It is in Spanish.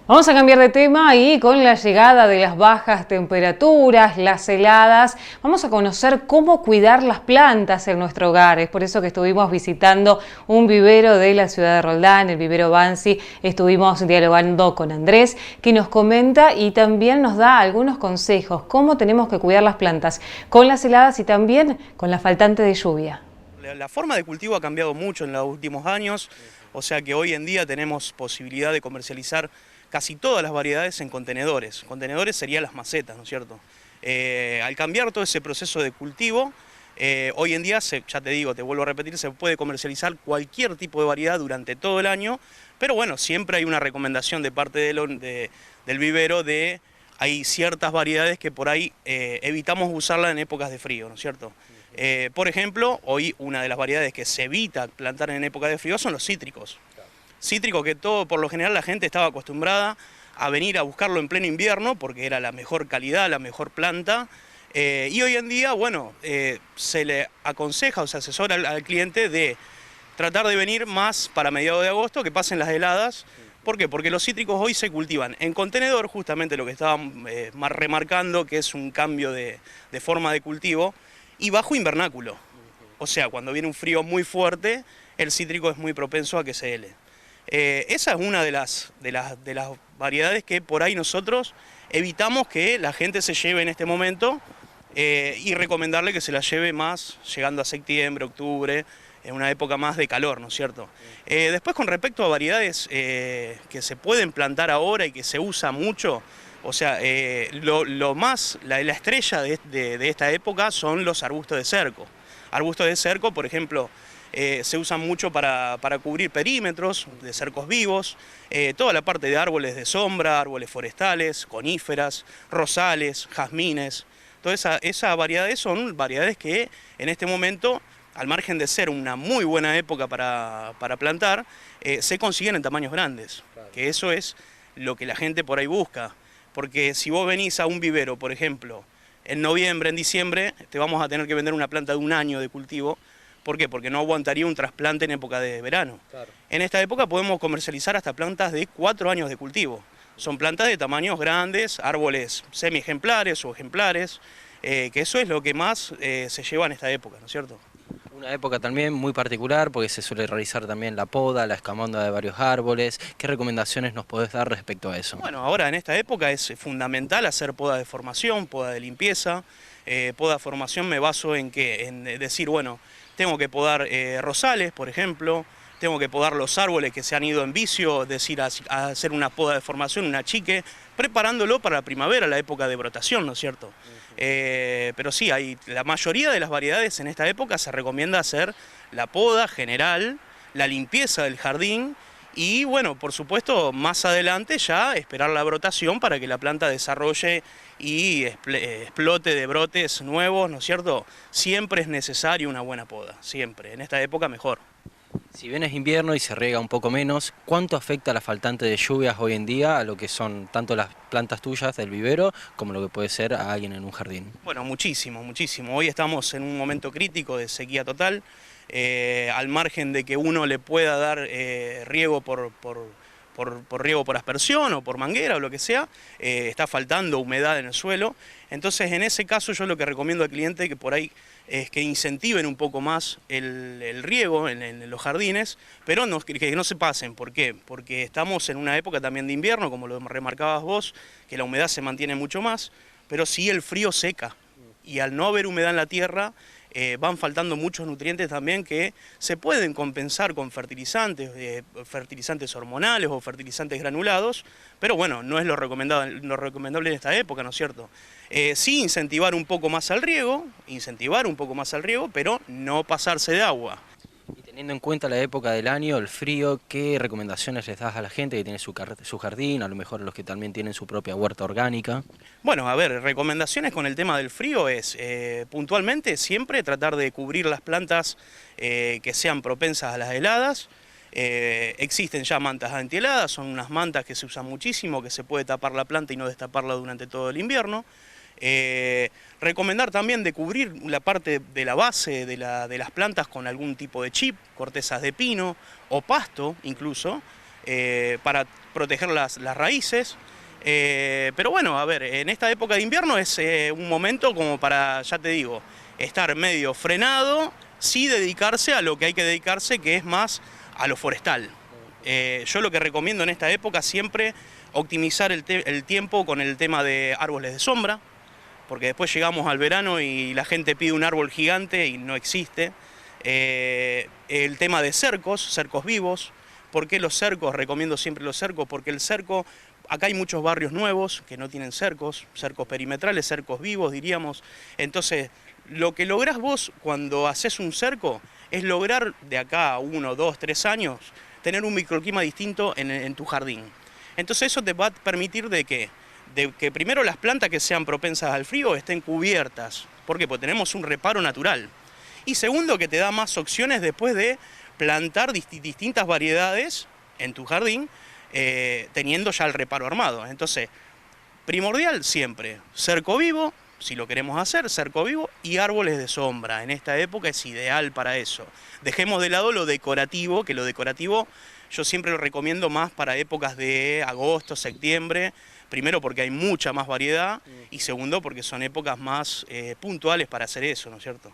Vamos a cambiar de tema y con la llegada de las bajas temperaturas, las heladas, vamos a conocer cómo cuidar las plantas en nuestro hogar. Es por eso que estuvimos visitando un vivero de la ciudad de Roldán, el vivero Bansi. Estuvimos dialogando con Andrés, que nos comenta y también nos da algunos consejos, cómo tenemos que cuidar las plantas con las heladas y también con la faltante de lluvia. La forma de cultivo ha cambiado mucho en los últimos años, o sea que hoy en día tenemos posibilidad de comercializar casi todas las variedades en contenedores. Contenedores serían las macetas, ¿no es cierto? Al cambiar todo ese proceso de cultivo, hoy en día, ya te digo, te vuelvo a repetir, se puede comercializar cualquier tipo de variedad durante todo el año, pero bueno, siempre hay una recomendación de parte del vivero de hay ciertas variedades que por ahí evitamos usarlas en épocas de frío, ¿no es cierto? Por ejemplo, hoy una de las variedades que se evita plantar en época de frío son los cítricos. Cítricos que por lo general la gente estaba acostumbrada a venir a buscarlo en pleno invierno porque era la mejor calidad, la mejor planta. Y hoy en día, bueno, se le aconseja o se asesora al cliente de tratar de venir más para mediados de agosto, que pasen las heladas. ¿Por qué? Porque los cítricos hoy se cultivan en contenedor, justamente lo que estaban remarcando, que es un cambio de forma de cultivo, y bajo invernáculo. O sea, cuando viene un frío muy fuerte, el cítrico es muy propenso a que se hele. Esa es una de las variedades que por ahí nosotros evitamos que la gente se lleve en este momento y recomendarle que se la lleve más llegando a septiembre, octubre, en una época más de calor, ¿no es cierto? Después con respecto a variedades que se pueden plantar ahora y que se usa mucho, o sea, la estrella de esta época son los arbustos de cerco. Arbustos de cerco, por ejemplo, se usan mucho para cubrir perímetros de cercos vivos, toda la parte de árboles de sombra, árboles forestales, coníferas, rosales, jazmines. Todas esas variedades son variedades que en este momento, al margen de ser una muy buena época para plantar, se consiguen en tamaños grandes, que eso es lo que la gente por ahí busca. Porque si vos venís a un vivero, por ejemplo, en noviembre, en diciembre, te vamos a tener que vender una planta de 1 año de cultivo. ¿Por qué? Porque no aguantaría un trasplante en época de verano. Claro. En esta época podemos comercializar hasta plantas de 4 años de cultivo. Son plantas de tamaños grandes, árboles semi-ejemplares o ejemplares, que eso es lo que más se lleva en esta época, ¿no es cierto? Una época también muy particular porque se suele realizar también la poda, la escamonda de varios árboles. ¿Qué recomendaciones nos podés dar respecto a eso? Bueno, ahora en esta época es fundamental hacer poda de formación, poda de limpieza. Poda de formación me baso en qué, en decir, bueno, tengo que podar rosales, por ejemplo, tengo que podar los árboles que se han ido en vicio, es decir, a hacer una poda de formación, un achique, preparándolo para la primavera, la época de brotación, ¿no es cierto? Pero sí, la mayoría de las variedades en esta época se recomienda hacer la poda general, la limpieza del jardín y bueno, por supuesto, más adelante ya esperar la brotación para que la planta desarrolle y explote de brotes nuevos, ¿no es cierto? Siempre es necesario una buena poda, siempre, en esta época mejor. Si bien es invierno y se riega un poco menos, ¿cuánto afecta la faltante de lluvias hoy en día a lo que son tanto las plantas tuyas del vivero como lo que puede ser a alguien en un jardín? Bueno, muchísimo, muchísimo. Hoy estamos en un momento crítico de sequía total, al margen de que uno le pueda dar riego por riego por aspersión o por manguera o lo que sea, está faltando humedad en el suelo. Entonces, en ese caso yo lo que recomiendo al cliente que por ahí es que incentiven un poco más el riego en los jardines, pero que no se pasen. ¿Por qué? Porque estamos en una época también de invierno, como lo remarcabas vos, que la humedad se mantiene mucho más, pero sí el frío seca. Y al no haber humedad en la tierra, van faltando muchos nutrientes también que se pueden compensar con fertilizantes, fertilizantes hormonales o fertilizantes granulados, pero bueno, no es lo recomendable en esta época, ¿no es cierto? Sí incentivar un poco más al riego, pero no pasarse de agua. Y teniendo en cuenta la época del año, el frío, ¿qué recomendaciones les das a la gente que tiene su jardín, a lo mejor a los que también tienen su propia huerta orgánica? Bueno, a ver, recomendaciones con el tema del frío es puntualmente siempre tratar de cubrir las plantas que sean propensas a las heladas. Existen ya mantas antiheladas, son unas mantas que se usan muchísimo, que se puede tapar la planta y no destaparla durante todo el invierno. Recomendar también de cubrir la parte de la base de las plantas con algún tipo de chip, cortezas de pino o pasto incluso, para proteger las raíces. Pero bueno, a ver, en esta época de invierno es un momento como para, ya te digo, estar medio frenado, sí dedicarse a lo que hay que dedicarse, que es más a lo forestal. Yo lo que recomiendo en esta época siempre optimizar el tiempo con el tema de árboles de sombra, porque después llegamos al verano y la gente pide un árbol gigante y no existe. El tema de cercos vivos. ¿Por qué los cercos? Recomiendo siempre los cercos, porque el cerco, acá hay muchos barrios nuevos que no tienen cercos perimetrales, cercos vivos diríamos. Entonces, lo que lográs vos cuando haces un cerco es lograr de acá a 1, 2, 3 años tener un microclima distinto en tu jardín. Entonces eso te va a permitir de que primero las plantas que sean propensas al frío estén cubiertas. ¿Por qué? Porque tenemos un reparo natural. Y segundo, que te da más opciones después de plantar distintas variedades en tu jardín, teniendo ya el reparo armado. Entonces, primordial siempre, cerco vivo, si lo queremos hacer, cerco vivo y árboles de sombra. En esta época es ideal para eso. Dejemos de lado lo decorativo, que lo decorativo yo siempre lo recomiendo más para épocas de agosto, septiembre. Primero porque hay mucha más variedad y segundo porque son épocas más puntuales para hacer eso, ¿no es cierto?